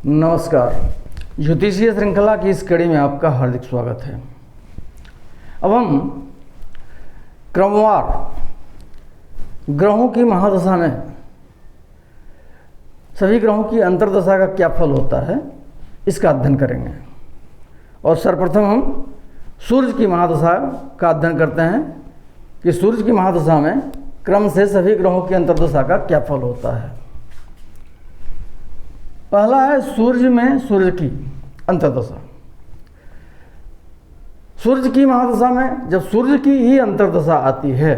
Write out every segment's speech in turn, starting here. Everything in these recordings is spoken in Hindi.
नमस्कार। ज्योतिषीय श्रृंखला की इस कड़ी में आपका हार्दिक स्वागत है। अब हम क्रमवार ग्रहों की महादशा में सभी ग्रहों की अंतर्दशा का क्या फल होता है इसका अध्ययन करेंगे। और सर्वप्रथम हम सूर्य की महादशा का अध्ययन करते हैं कि सूर्य की महादशा में क्रम से सभी ग्रहों की अंतर्दशा का क्या फल होता है। पहला है सूर्य में सूर्य की अंतर्दशा। सूर्य की महादशा में जब सूर्य की ही अंतर्दशा आती है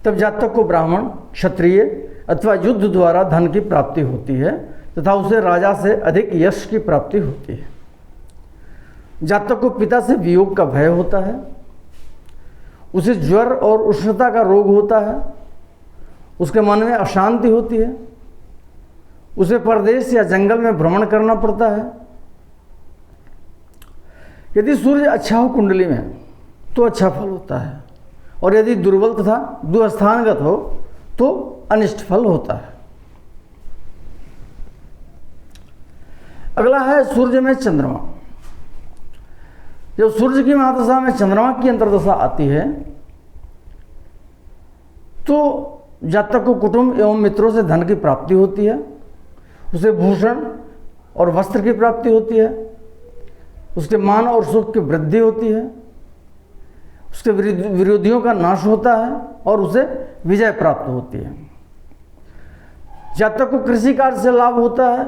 तब जातक को ब्राह्मण, क्षत्रिय अथवा युद्ध द्वारा धन की प्राप्ति होती है तथा उसे राजा से अधिक यश की प्राप्ति होती है। जातक को पिता से वियोग का भय होता है, उसे ज्वर और उष्णता का रोग होता है, उसके मन में अशांति होती है, उसे परदेश या जंगल में भ्रमण करना पड़ता है। यदि सूर्य अच्छा हो कुंडली में तो अच्छा फल होता है, और यदि दुर्बल तथा दुस्थानगत हो तो अनिष्ट फल होता है। अगला है सूर्य में चंद्रमा। जब सूर्य की महादशा में चंद्रमा की अंतर्दशा आती है तो जातक को कुटुंब एवं मित्रों से धन की प्राप्ति होती है, उसे भूषण और वस्त्र की प्राप्ति होती है, उसके मान और सुख की वृद्धि होती है, उसके विरोधियों का नाश होता है और उसे विजय प्राप्त होती है। जातक को कृषि कार्य से लाभ होता है,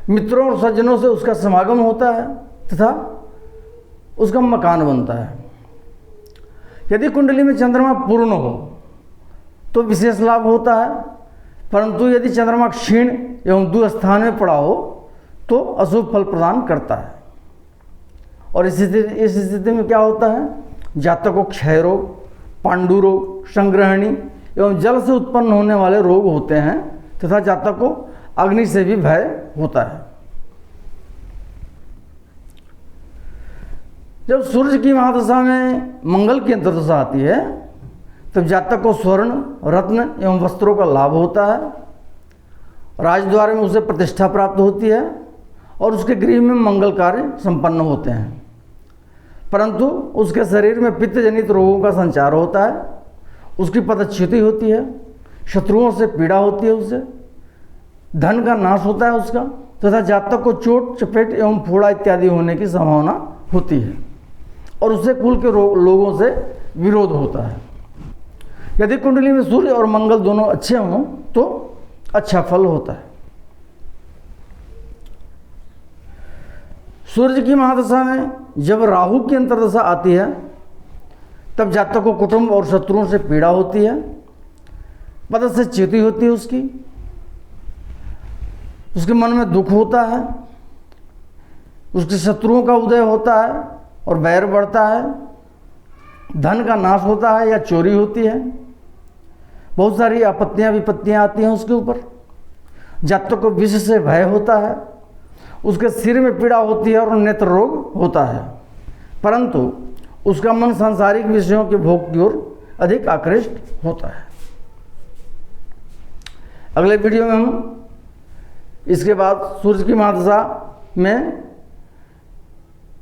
मित्रों और सज्जनों से उसका समागम होता है तथा उसका मकान बनता है। यदि कुंडली में चंद्रमा पूर्ण हो तो विशेष लाभ होता है, परंतु यदि चंद्रमा क्षीण एवं दुस्थान में पड़ा हो तो अशुभ फल प्रदान करता है। और इस स्थिति में क्या होता है, जातक को क्षय रोग, पांडु रोग, संग्रहणी एवं जल से उत्पन्न होने वाले रोग होते हैं तथा जातक को अग्नि से भी भय होता है। जब सूर्य की महादशा में मंगल की अंतर्दशा आती है तब जातक को स्वर्ण, रत्न एवं वस्त्रों का लाभ होता है, राजद्वार में उसे प्रतिष्ठा प्राप्त होती है और उसके गृह में मंगल कार्य संपन्न होते हैं। परंतु उसके शरीर में पित्त जनित रोगों का संचार होता है, उसकी पदच्युति होती है, शत्रुओं से पीड़ा होती है, उसे धन का नाश होता है उसका, तथा जातक को चोट, चपेट एवं फोड़ा इत्यादि होने की संभावना होती है और उसे कुल के लोगों से विरोध होता है। यदि कुंडली में सूर्य और मंगल दोनों अच्छे हों तो अच्छा फल होता है। सूर्य की महादशा में जब राहु की अंतर्दशा आती है तब जातक को कुटुंब और शत्रुओं से पीड़ा होती है, पद से च्युति होती है उसके मन में दुख होता है, उसके शत्रुओं का उदय होता है और बैर बढ़ता है, धन का नाश होता है या चोरी होती है, बहुत सारी आपत्तियां विपत्तियां आती हैं उसके ऊपर। जातक को विष से भय होता है, उसके सिर में पीड़ा होती है और नेत्र रोग होता है, परंतु उसका मन सांसारिक विषयों के भोग की ओर अधिक आकृष्ट होता है। अगले वीडियो में हम इसके बाद सूर्य की महादशा में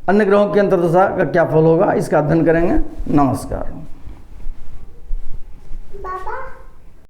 अन्य ग्रहों की अंतर्दशा का क्या फल होगा इसका अध्ययन करेंगे। नमस्कार। बाबा।